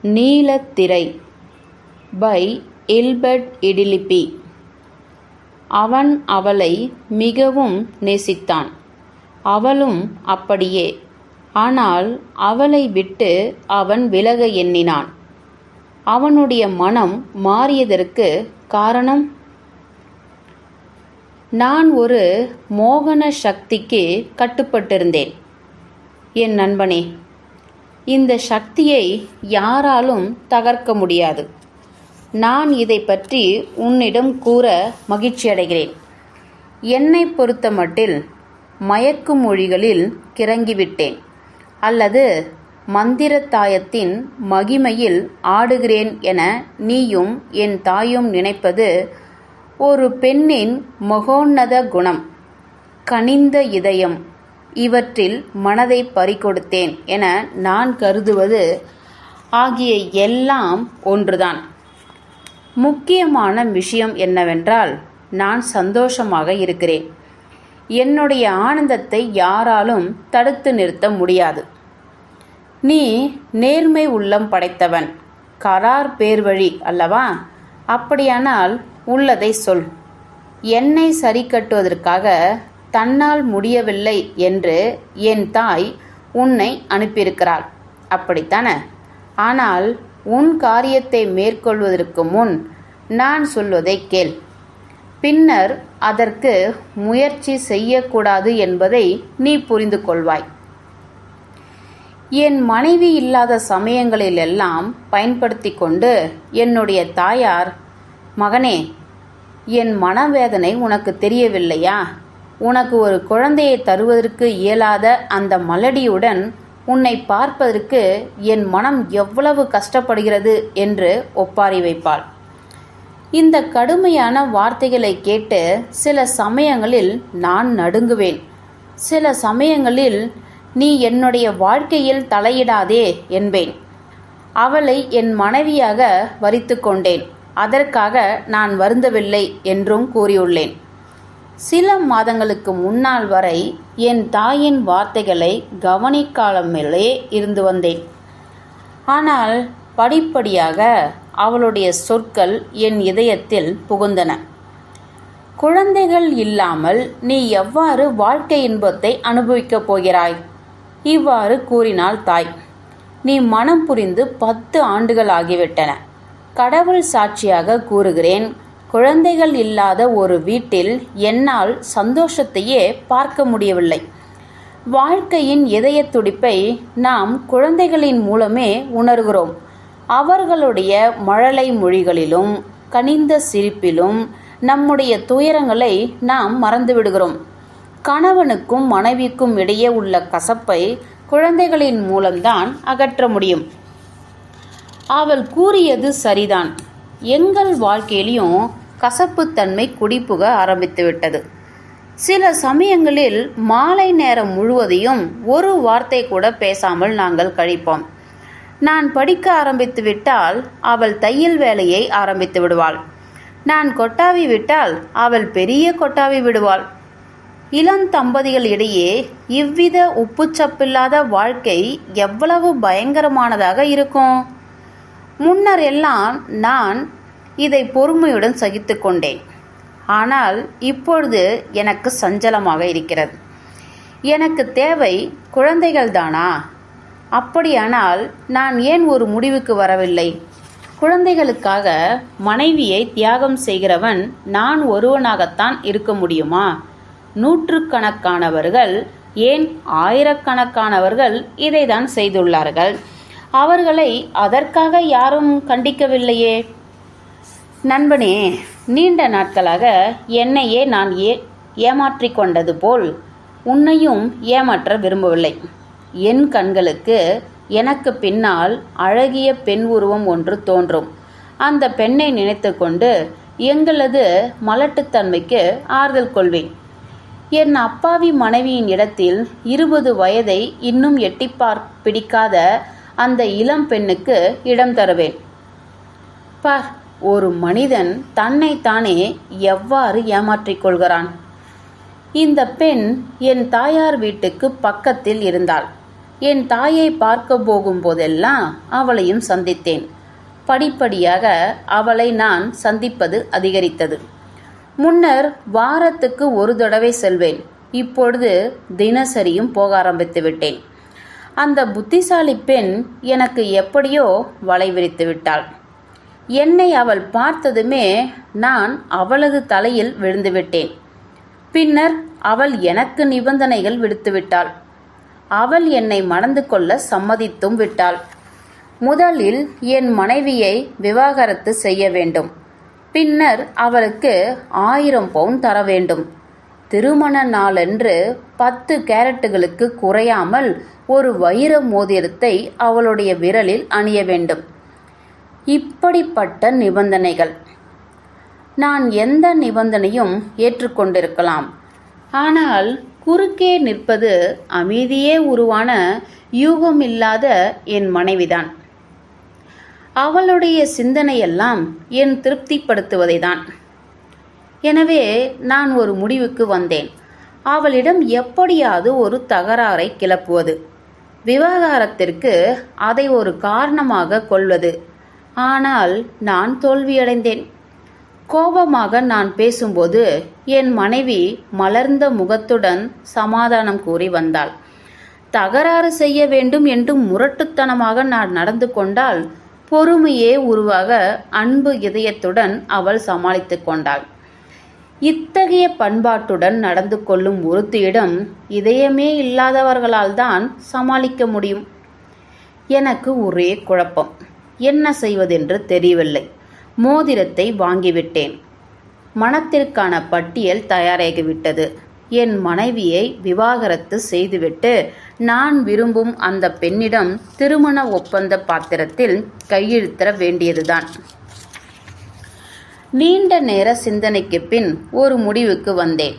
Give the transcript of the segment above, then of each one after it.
நீலத்திரை by இல்பர்ட் இடிலிப்பி. அவன் அவளை மிகவும் நேசித்தான், அவளும் அப்படியே. ஆனால் அவளை விட்டு அவன் விலக எண்ணினான். அவனுடைய மனம் மாறியதற்கு காரணம், நான் ஒரு மோகன சக்திக்கு கட்டுப்பட்டிருந்தேன். என் நண்பனே, இந்த சக்தியை யாராலும் தகர்க்க முடியாது. நான் இதை பற்றி உன்னிடம் கூற மகிழ்ச்சியடைகிறேன். என்னை பொறுத்த மட்டில் மயக்கும் மொழிகளில் கிறங்கிவிட்டேன், அல்லது மந்திரத்தாயத்தின் மகிமையில் ஆடுகிறேன் என நீயும் என் தாயும் நினைப்பது ஒரு பெண்ணின் மகோன்னத குணம், கனிந்த இதயம், இவற்றில் மனதை பறிகொடுத்தேன் என நான் கருதுவது ஆகிய எல்லாம் ஒன்றுதான். முக்கியமான விஷயம் என்னவென்றால், நான் சந்தோஷமாக இருக்கிறேன். என்னுடைய ஆனந்தத்தை யாராலும் தடுத்து நிறுத்த முடியாது. நீ நேர்மை உள்ளம் படைத்தவன், கரார் பேர்வழி அல்லவா? அப்படியானால் உள்ளதை சொல். என்னை சரி கட்டுவதற்காக தன்னால் முடியவில்லை என்று என் தாய் உன்னை அனுப்பியிருக்கிறாள், அப்படித்தானே? ஆனால் உன் காரியத்தை மேற்கொள்வதற்கு முன் நான் சொல்வதை கேள். பின்னர் அதற்கு முயற்சி செய்யக்கூடாது என்பதை நீ புரிந்து கொள்வாய். என் மனைவி இல்லாத சமயங்களிலெல்லாம் பயன்படுத்தி கொண்டு என்னுடைய தாயார், மகனே, என் மனவேதனை உனக்கு தெரியவில்லையா? உனக்கு ஒரு குழந்தையை தருவதற்கு இயலாத அந்த மலடியுடன் உன்னை பார்ப்பதற்கு என் மனம் எவ்வளவு கஷ்டப்படுகிறது என்று ஒப்பாரி வைப்பாள். இந்த கடுமையான வார்த்தைகளை கேட்டு சில சமயங்களில் நான் நடுங்குவேன். சில சமயங்களில் நீ என்னுடைய வாழ்க்கையில் தலையிடாதே என்பேன். அவளை என் மனைவியாக வரித்து கொண்டேன். அதற்காக நான் வருந்தவில்லை என்றும் கூறியுள்ளேன். சில மாதங்களுக்கு முன்னால் வரை என் தாயின் வார்த்தைகளை கவனிக்காமலே இருந்து வந்தேன். ஆனால் படிப்படியாக அவளுடைய சொற்கள் என் இதயத்தில் புகுந்தன. குழந்தைகள் இல்லாமல் நீ எவ்வாறு வாழ்க்கை இன்பத்தை அனுபவிக்கப் போகிறாய்? இவ்வாறு கூறினாள் தாய். நீ மனம் புரிந்து 10 ஆண்டுகள் ஆகிவிட்டன. கடவுள் சாட்சியாக கூறுகிறேன், குழந்தைகள் இல்லாத ஒரு வீட்டில் என்னால் சந்தோஷத்தையே பார்க்க முடியவில்லை. வாழ்க்கையின் இதய துடிப்பை நாம் குழந்தைகளின் மூலமே உணர்கிறோம். அவர்களுடைய மழலை மொழிகளிலும் கனிந்த சிரிப்பிலும் நம்முடைய துயரங்களை நாம் மறந்துவிடுகிறோம். கணவனுக்கும் மனைவிக்கும் இடையே உள்ள கசப்பை குழந்தைகளின் மூலம்தான் அகற்ற முடியும். அவள் கூறியது சரிதான். எங்கள் வாழ்க்கையிலையும் கசப்புத்தன்மை குடிப்புக ஆரம்பித்து விட்டது. சில சமயங்களில் மாலை நேரம் முழுவதையும் ஒரு வார்த்தை கூட பேசாமல் நாங்கள் கழிப்போம். நான் படிக்க ஆரம்பித்து விட்டால் அவள் தையல் வேலையை ஆரம்பித்து விடுவாள். நான் கொட்டாவி விட்டால் அவள் பெரிய கொட்டாவி விடுவாள். இளம் தம்பதிகள் இடையே இவ்வித உப்புச்சப்பில்லாத வாழ்க்கை எவ்வளவு பயங்கரமானதாக இருக்கும்! முன்னர் எல்லாம் நான் இதை பொறுமையுடன் சகித்து கொண்டேன். ஆனால் இப்பொழுது எனக்கு சஞ்சலமாக இருக்கிறது. எனக்கு தேவை குழந்தைகள்தானா? அப்படியானால் நான் ஏன் ஒரு முடிவுக்கு வரவில்லை? குழந்தைகளுக்காக மனைவியை தியாகம் செய்கிறவன் நான் ஒருவனாகத்தான் இருக்க முடியுமா? நூற்றுக்கணக்கானவர்கள், ஏன் ஆயிரக்கணக்கானவர்கள் இதைதான் செய்துள்ளார்கள். அவர்களை அதற்காக யாரும் கண்டிக்கவில்லையே. நண்பனே, நீண்ட நாட்களாக என்னையே நான் ஏமாற்றிக் கொண்டது போல் உன்னையும் ஏமாற்ற விரும்பவில்லை. என் கண்களுக்கு எனக்கு பின்னால் அழகிய பெண் உருவம் ஒன்று தோன்றும். அந்த பெண்ணை நினைத்து கொண்டு எங்களது மலட்டுத்தன்மைக்கு ஆறுதல் கொள்வேன். என் அப்பாவி மனைவியின் இடத்தில் 20 வயதை இன்னும் எட்டிப்பார் பிடிக்காத அந்த இளம் பெண்ணுக்கு இடம் தருவேன். ஒரு மனிதன் தன்னைத்தானே எவ்வாறு ஏமாற்றிக் கொள்கிறான்? இந்த பெண் என் தாயார் வீட்டுக்கு பக்கத்தில் இருந்தாள். என் தாயை பார்க்க போகும்போதெல்லாம் அவளையும் சந்தித்தேன். படிப்படியாக அவளை நான் சந்திப்பது அதிகரித்தது. முன்னர் வாரத்துக்கு ஒரு தடவை செல்வேன். இப்பொழுது தினசரியும் போக ஆரம்பித்து விட்டேன். அந்த புத்திசாலி பெண் எனக்கு எப்படியோ வலை விரித்து விட்டாள். என்னை அவள் பார்த்ததுமே நான் அவளது தலையில் விழுந்துவிட்டேன். பின்னர் அவள் எனக்கு நிபந்தனைகள் விடுத்துவிட்டாள். அவள் என்னை மணந்து கொள்ள சம்மதித்தும் விட்டாள். முதலில் என் மனைவியை விவாகரத்து செய்ய வேண்டும். பின்னர் அவளுக்கு 1000 பவுன் தர வேண்டும். திருமண நாளன்று 10 கேரட்டுகளுக்கு குறையாமல் ஒரு வைர மோதிரத்தை அவளுடைய விரலில் அணிய வேண்டும். இப்படிப்பட்ட நிபந்தனைகள். நான் எந்த நிபந்தனையும் ஏற்றுக்கொண்டிருக்கலாம். ஆனால் குறுக்கே நிற்பது அமைதியே உருவான யூகமில்லாத என் மனைவிதான். அவளுடைய சிந்தனையெல்லாம் என் திருப்திப்படுத்துவதைதான். எனவே நான் ஒரு முடிவுக்கு வந்தேன். அவளிடம் எப்படியாவது ஒரு தகராறை கிளப்புவது, விவாகரத்திற்கு அதை ஒரு காரணமாக கொள்வது. ஆனால் நான் தோல்வியடைந்தேன். கோபமாக நான் பேசும்போது என் மனைவி மலர்ந்த முகத்துடன் சமாதானம் கூறி வந்தாள். தகராறு செய்ய வேண்டும் என்று முரட்டுத்தனமாக நான் நடந்து கொண்டால் பொறுமையே உருவாக அன்பு இதயத்துடன் அவள் சமாளித்து கொண்டாள். இத்தகைய பண்பாட்டுடன் நடந்து கொள்ளும் ஒருத்தியிடம் இதயமே இல்லாதவர்களால் தான் சமாளிக்க முடியும். எனக்கு ஒரே குழப்பம். என்ன செய்வதென்று தெரியவில்லை. மோதிரத்தை வாங்கிவிட்டேன். மணத்திற்கான பட்டியல் தயாராகிவிட்டது. என் மனைவியை விவாகரத்து செய்துவிட்டு நான் விரும்பும் அந்த பெண்ணிடம் திருமண ஒப்பந்த பாத்திரத்தில் கையெழுத்திட வேண்டியதுதான். நீண்ட நேர சிந்தனைக்கு பின் ஒரு முடிவுக்கு வந்தேன்.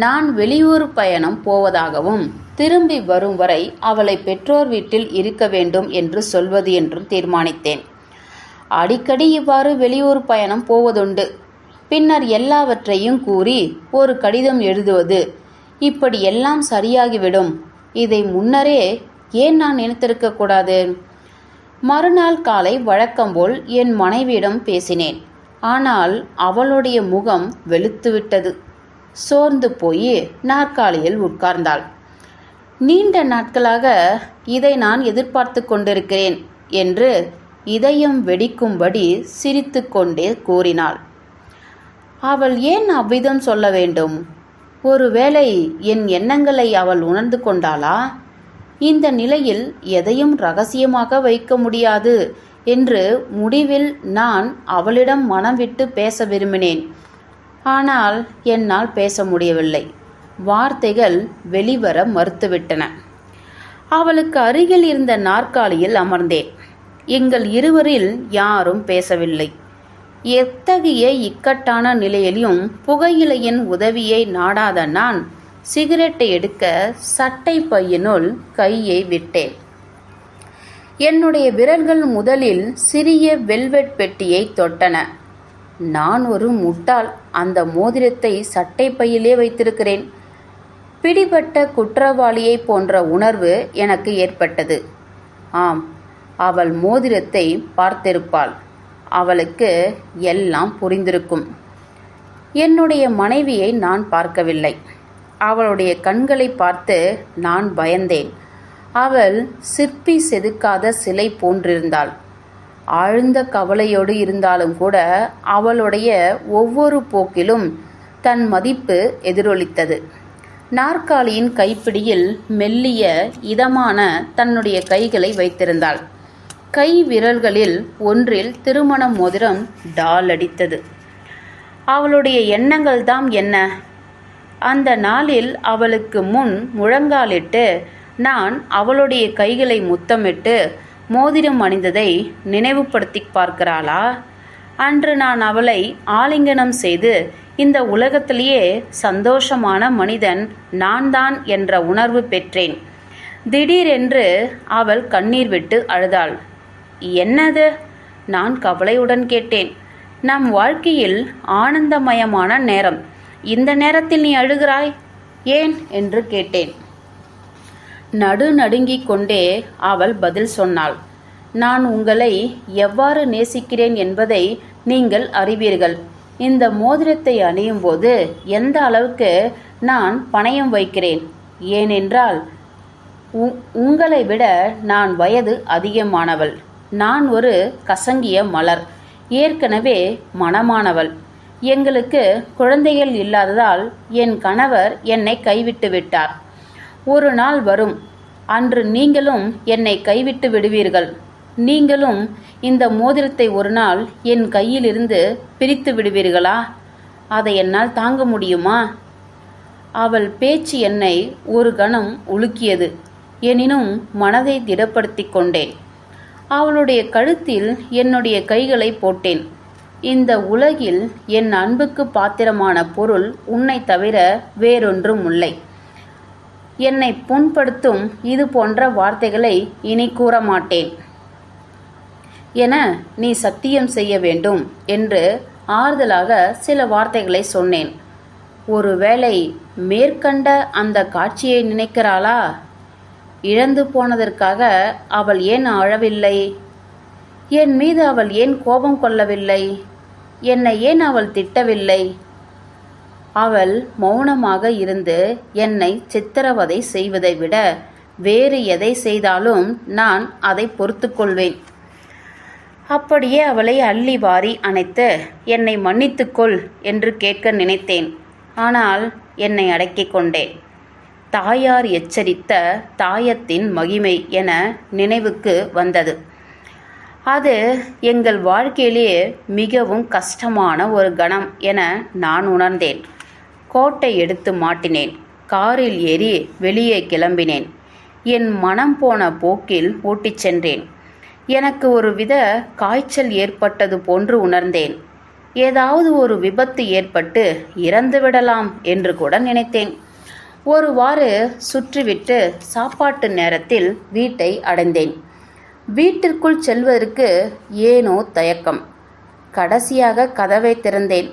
நான் வெளியூர் பயணம் போவதாகவும் திரும்பி வரும் வரை அவளை பெற்றோர் வீட்டில் இருக்க வேண்டும் என்று சொல்வது என்றும் தீர்மானித்தேன். அடிக்கடி இவ்வாறு வெளியூர் பயணம் போவதுண்டு. பின்னர் எல்லாவற்றையும் கூறி ஒரு கடிதம் எழுதுவது, இப்படி எல்லாம் சரியாகிவிடும். இதை முன்னரே ஏன் நான் நினைத்திருக்க கூடாது? மறுநாள் காலை வழக்கம்போல் என் மனைவியிடம் பேசினேன். ஆனால் அவளுடைய முகம் வெளுத்துவிட்டது. சோர்ந்து போய் நாற்காலியில் உட்கார்ந்தாள். நீண்ட நாட்களாக இதை நான் எதிர்பார்த்து கொண்டிருக்கிறேன் என்று இதயம் வெடிக்கும்படி சிரித்து கொண்டே கூறினாள். அவள் ஏன் அவ்விதம் சொல்ல வேண்டும்? ஒருவேளை என் எண்ணங்களை அவள் உணர்ந்து கொண்டாளா? இந்த நிலையில் எதையும் ரகசியமாக வைக்க முடியாது என்று முடிவில் நான் அவளிடம் மனம் விட்டு பேச விரும்பினேன். ஆனால் என்னால் பேச முடியவில்லை. வார்த்தைகள் வெளிவர மறுத்துவிட்டன. அவளுக்கு அருகில் இருந்த நாற்காலியில் அமர்ந்தேன். எங்கள் இருவரில் யாரும் பேசவில்லை. எத்தகைய இக்கட்டான நிலையிலும் புகையிலையின் உதவியை நாடாத நான் சிகரெட்டை எடுக்க சட்டை பையினுள் கையை விட்டேன். என்னுடைய விரல்கள் முதலில் சிறிய வெல்வெட் பெட்டியை தொட்டன. நான் ஒரு முட்டாள். அந்த மோதிரத்தை சட்டை பையிலே வைத்திருக்கிறேன். பிடிபட்ட குற்றவாளியை போன்ற உணர்வு எனக்கு ஏற்பட்டது. ஆம், அவள் மோதிரத்தை பார்த்திருப்பாள். அவளுக்கு எல்லாம் புரிந்திருக்கும். என்னுடைய மனைவியை நான் பார்க்கவில்லை. அவளுடைய கண்களை பார்த்து நான் பயந்தேன். அவள் சிற்பி செதுக்காத சிலை போன்றிருந்தாள். ஆழ்ந்த கவலையோடு இருந்தாலும் கூட அவளுடைய ஒவ்வொரு போக்கிலும் தன் மதிப்பு எதிரொலித்தது. நாற்காலியின் கைப்பிடியில் மெல்லிய இதமான தன்னுடைய கைகளை வைத்திருந்தாள். கை விரல்களில் ஒன்றில் திருமண மோதிரம் டால் அடித்தது. அவளுடைய எண்ணங்கள்தாம் என்ன? அந்த நாளில் அவளுக்கு முன் முழங்காலிட்டு நான் அவளுடைய கைகளை முத்தமிட்டு மோதிரம் அணிந்ததை நினைவுபடுத்தி பார்க்கிறாளா? அன்று நான் அவளை ஆலிங்கனம் செய்து இந்த உலகத்திலேயே சந்தோஷமான மனிதன் நான் தான் என்ற உணர்வு பெற்றேன். திடீரென்று அவள் கண்ணீர் விட்டு அழுதாள். என்னது? நான் கவலையுடன் கேட்டேன். நம் வாழ்க்கையில் ஆனந்தமயமான நேரம். இந்த நேரத்தில் நீ அழுகிறாய் ஏன் என்று கேட்டேன். நடுநடுங்கிக் கொண்டே அவள் பதில் சொன்னாள். நான் உங்களை எவ்வாறு நேசிக்கிறேன் என்பதை நீங்கள் அறிவீர்கள். இந்த மோதிரத்தை அணியும்போது எந்த அளவுக்கு நான் பணயம் வைக்கிறேன். ஏனென்றால் உங்களை விட நான் வயது அதிகமானவள். நான் ஒரு கசங்கிய மலர், ஏற்கனவே மணமானவள். எங்களுக்கு குழந்தைகள் இல்லாததால் என் கணவர் என்னை கைவிட்டு விட்டார். ஒரு நாள் வரும், அன்று நீங்களும் என்னை கைவிட்டு விடுவீர்கள். நீங்களும் இந்த மோதிரத்தை ஒரு நாள் என் கையிலிருந்து பிரித்து விடுவீர்களா? அதை என்னால் தாங்க முடியுமா? அவள் பேச்சு என்னை ஒரு கணம் உலுக்கியது. எனினும் மனதை திடப்படுத்தி கொண்டேன். அவளுடைய கழுத்தில் என்னுடைய கைகளை போட்டேன். இந்த உலகில் என் அன்புக்கு பாத்திரமான பொருள் உன்னை தவிர வேறொன்றும் இல்லை. என்னை புண்படுத்தும் இது போன்ற வார்த்தைகளை இனி கூற மாட்டேன் என நீ சத்தியம் செய்ய வேண்டும் என்று ஆறுதலாக சில வார்த்தைகளை சொன்னேன். ஒருவேளை மேற்கண்ட அந்த காட்சியை நினைக்கிறாளா? இழந்து போனதற்காக அவள் ஏன் அழவில்லை? என் மீது அவள் ஏன் கோபம் கொள்ளவில்லை? என்னை ஏன் அவள் திட்டவில்லை? அவள் மௌனமாக இருந்து என்னை சித்திரவதை செய்வதை விட வேறு எதை செய்தாலும் நான் அதை பொறுத்து கொள்வேன். அப்படியே அவளை அள்ளி வாரி அணைத்து என்னை மன்னித்துக்கொள் என்று கேட்க நினைத்தேன். ஆனால் என்னை அடக்கிக் கொண்டேன். தாயார் எச்சரித்த தாயத்தின் மகிமை என நினைவுக்கு வந்தது. அது எங்கள் வாழ்க்கையிலேயே மிகவும் கஷ்டமான ஒரு கணம் என நான் உணர்ந்தேன். கோட்டை எடுத்து மாட்டினேன். காரில் ஏறி வெளியே கிளம்பினேன். என் மனம் போன போக்கில் ஓட்டிச் சென்றேன். எனக்கு ஒருவித காய்ச்சல் ஏற்பட்டது போன்று உணர்ந்தேன். ஏதாவது ஒரு விபத்து ஏற்பட்டு இறந்துவிடலாம் என்று கூட நினைத்தேன். ஒருவாறு சுற்றிவிட்டு சாப்பாட்டு நேரத்தில் வீட்டை அடைந்தேன். வீட்டிற்குள் செல்வதற்கு ஏனோ தயக்கம். கடைசியாக கதவை திறந்தேன்.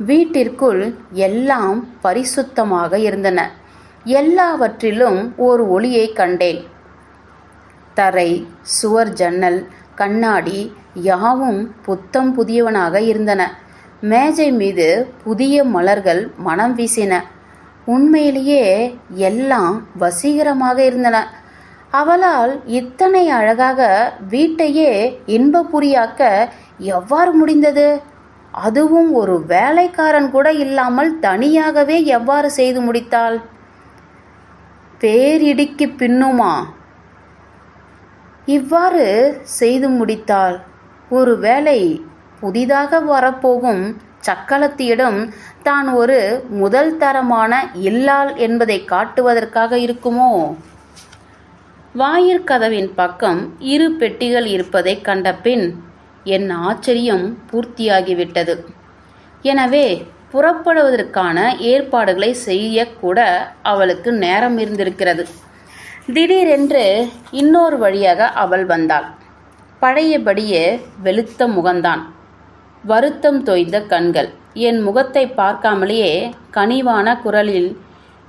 வீட்டிற்குள் எல்லாம் பரிசுத்தமாக இருந்தன. எல்லாவற்றிலும் ஒரு ஒளியை கண்டேன். தரை, சுவர், ஜன்னல், கண்ணாடி யாவும் புத்தம் புதியவனாக இருந்தன. மேஜை மீது புதிய மலர்கள் மனம் வீசின. உண்மையிலேயே எல்லாம் வசீகரமாக இருந்தன. அவளால் இத்தனை அழகாக வீட்டையே இன்பபுரியாக்க எவ்வாறு முடிந்தது? அதுவும் ஒரு வேலைக்காரன் கூட இல்லாமல் தனியாகவே எவ்வாறு செய்து முடித்தாள்? பேரிடிக்கு பின்னுமா இவ்வாறு செய்து முடித்தாள்? ஒருவேளை புதிதாக வரப்போகும் சக்களத்தியிடம் தான் ஒரு முதல் தரமான இல்லாள் என்பதை காட்டுவதற்காக இருக்குமோ? வாயிற்கதவின் பக்கம் 2 பெட்டிகள் இருப்பதை கண்ட பின் என் ஆச்சரியம் பூர்த்தியாகிவிட்டது. எனவே புறப்படுவதற்கான ஏற்பாடுகளை செய்யக்கூட அவளுக்கு நேரம் இருந்திருக்கிறது. திடீரென்று இன்னொரு வழியாக அவள் வந்தாள். பழையபடியே வெளுத்த முகந்தான், வருத்தம் தோய்ந்த கண்கள். என் முகத்தை பார்க்காமலேயே கனிவான குரலில்,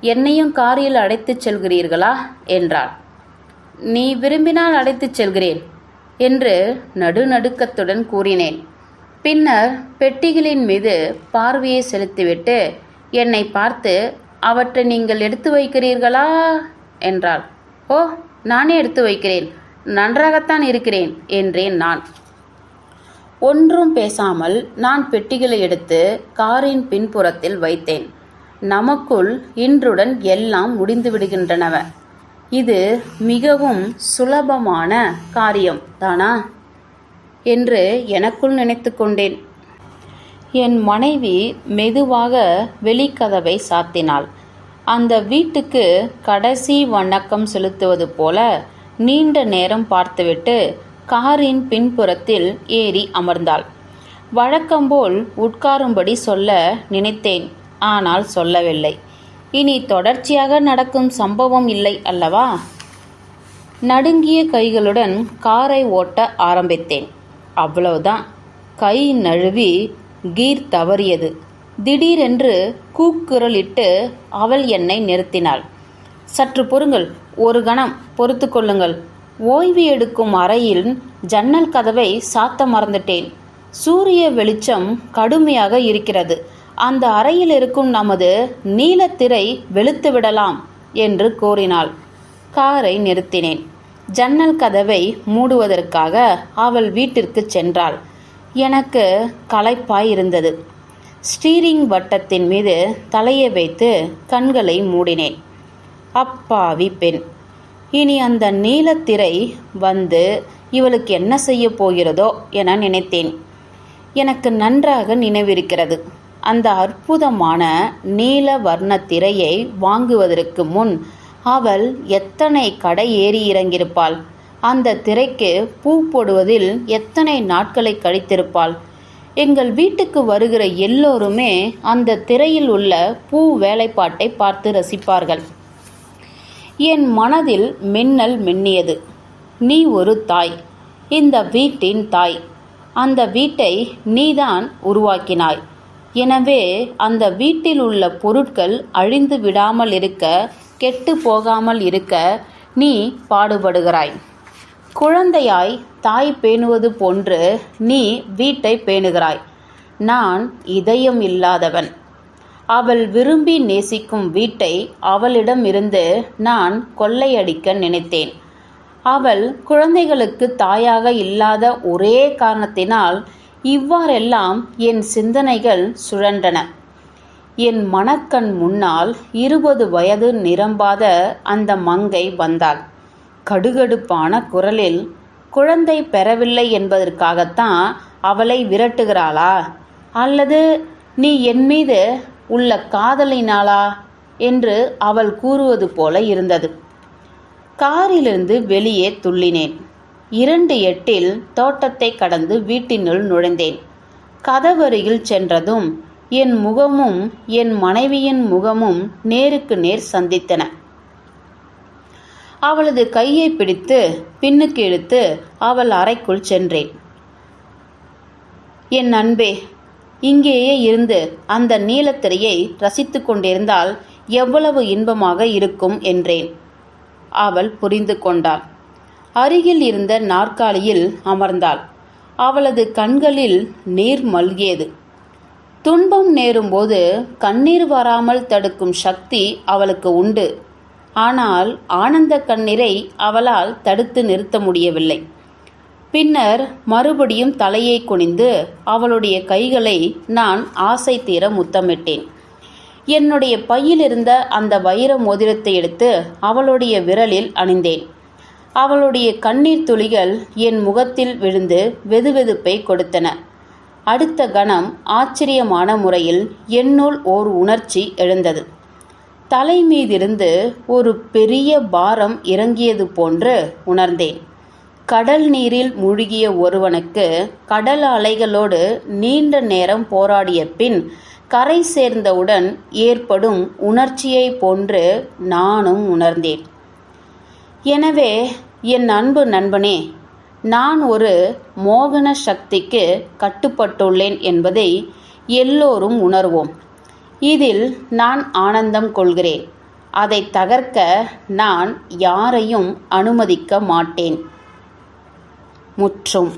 என்னையும் காரில் அழைத்துச் செல்கிறீர்களா என்றாள். நீ விரும்பினால் அழைத்துச் செல்கிறேன் என்று நடுநடுக்கத்துடன் கூறினேன். பின்னர் பெட்டிகளின் மீது பார்வையை செலுத்திவிட்டு என்னை பார்த்து, அவற்றை நீங்கள் எடுத்து வைக்கிறீர்களா என்றாள். ஓ, நானே எடுத்து வைக்கிறேன், நன்றாகத்தான் இருக்கிறேன் என்றேன் நான். ஒன்றும் பேசாமல் நான் பெட்டிகளை எடுத்து காரின் பின்புறத்தில் வைத்தேன். நமக்குள் இன்றுடன் எல்லாம் முடிந்து விடுகின்றனவ. இது மிகவும் சுலபமான காரியம் தானா என்று எனக்குள் நினைத்து கொண்டேன். என் மனைவி மெதுவாக வெளிக்கதவை சாத்தினாள். அந்த வீட்டுக்கு கடைசி வணக்கம் செலுத்துவது போல நீண்ட நேரம் பார்த்துவிட்டு காரின் பின்புறத்தில் ஏறி அமர்ந்தாள். வழக்கம்போல் உட்காரும்படி சொல்ல நினைத்தேன், ஆனால் சொல்லவில்லை. இனி தொடர்ச்சியாக நடக்கும் சம்பவம் இல்லை அல்லவா? நடுங்கிய கைகளுடன் காரை ஓட்ட ஆரம்பித்தேன். அவ்வளவுதான், கை நழுவி கீர் தவறியது. திடீரென்று கூக்குரலிட்டு அவள் என்னை நிறுத்தினாள். சற்று பொறுங்கள், ஒரு கணம் பொறுத்து கொள்ளுங்கள். ஓய்வு எடுக்கும் அறையில் ஜன்னல் கதவை சாத்த மறந்துட்டேன். சூரிய வெளிச்சம் கடுமையாக இருக்கிறது. அந்த அறையில் இருக்கும் நமது நீலத்திரை வெளுத்து விடலாம் என்று கூறினாள். காரை நிறுத்தினேன். ஜன்னல் கதவை மூடுவதற்காக அவள் வீட்டிற்கு சென்றாள். எனக்கு களைப்பாய் இருந்தது. ஸ்டீரிங் வட்டத்தின் மீது தலையை வைத்து கண்களை மூடினேன். அப்பாவி பெண்! இனி அந்த நீலத்திரை வந்து இவளுக்கு என்ன செய்ய போகிறதோ என நினைத்தேன். எனக்கு நன்றாக நினைவிருக்கிறது. அந்த அற்புதமான நீல வர்ண திரையை வாங்குவதற்கு முன் அவள் எத்தனை கடை ஏறி இறங்கியிருப்பாள். அந்த திரைக்கு பூ போடுவதில் எத்தனை நாட்களை கழித்திருப்பாள். எங்கள் வீட்டுக்கு வருகிற எல்லோருமே அந்த திரையில் உள்ள பூ வேலைப்பாட்டை பார்த்து ரசிப்பார்கள். என் மனதில் மின்னல் மின்னியது. நீ ஒரு தாய், இந்த வீட்டின் தாய். அந்த வீட்டை நீதான் உருவாக்கினாய். எனவே அந்த வீட்டில் உள்ள பொருட்கள் அழிந்து விடாமல் இருக்க, கெட்டு போகாமல் இருக்க நீ பாடுபடுகிறாய். குழந்தையாய் தாய் பேணுவது போன்று நீ வீட்டை பேணுகிறாய். நான் இதயம் இல்லாதவன். அவள் விரும்பி நேசிக்கும் வீட்டை அவளிடமிருந்து நான் கொள்ளையடிக்க நினைத்தேன். அவள் குழந்தைகளுக்கு தாயாக இல்லாத ஒரே காரணத்தினால் இவ்வாறெல்லாம் என் சிந்தனைகள் சுழன்றன. என் மனக்கண் முன்னால் 20 வயது நிரம்பாத அந்த மங்கை வந்தாள். கடுகடுப்பான குரலில், குழந்தை பெறவில்லை என்பதற்காகத்தான் அவளை விரட்டுகிறாளா, அல்லது நீ என் மீது உள்ள காதலினாளா என்று அவள் கூறுவது போல இருந்தது. காரிலிருந்து வெளியே துள்ளினேன். 2:08 தோட்டத்தை கடந்து வீட்டினுள் நுழைந்தேன். கதவருகில் சென்றதும் என் முகமும் என் மனைவியின் முகமும் நேருக்கு நேர் சந்தித்தன. அவளது கையை பிடித்து பின்னுக்கு இழுத்து அவள் அறைக்குள் சென்றேன். என் அன்பே, இங்கேயே இருந்து அந்த நீலத்திரையை ரசித்து கொண்டிருந்தால் எவ்வளவு இன்பமாக இருக்கும் என்றேன். அவள் புரிந்து கொண்டாள். அருகில் இருந்த நாற்காலியில் அமர்ந்தாள். அவளது கண்களில் நீர் மல்கியது. துன்பம் நேரும்போது கண்ணீர் வராமல் தடுக்கும் சக்தி அவளுக்கு உண்டு. ஆனால் ஆனந்த கண்ணீரை அவளால் தடுத்து நிறுத்த முடியவில்லை. பின்னர் மறுபடியும் தலையை குனிந்து அவளுடைய கைகளை நான் ஆசை தீர முத்தமிட்டேன். என்னுடைய பையிலிருந்த அந்த வைர மோதிரத்தை எடுத்து அவளுடைய விரலில் அணிந்தேன். அவளுடைய கண்ணீர் துளிகள் என் முகத்தில் விழுந்து வெதுவெதுப்பை கொடுத்தன. அடுத்த கணம் ஆச்சரியமான முறையில் என்னுள் ஓர் உணர்ச்சி எழுந்தது. தலை மீதிருந்து ஒரு பெரிய பாரம் இறங்கியது போன்று உணர்ந்தேன். கடல் நீரில் மூழ்கிய ஒருவனுக்கு கடல் அலைகளோடு நீண்ட நேரம் போராடிய பின் கரை சேர்ந்தவுடன் ஏற்படும் உணர்ச்சியை போன்று நானும் உணர்ந்தேன். எனவே என் அன்பு நண்பனே, நான் ஒரு மோகன சக்திக்கு கட்டுப்பட்டுள்ளேன் என்பதை எல்லோரும் உணர்வோம். இதில் நான் ஆனந்தம் கொள்கிறேன். அதை தகர்க்க நான் யாரையும் அனுமதிக்க மாட்டேன். முற்றும்.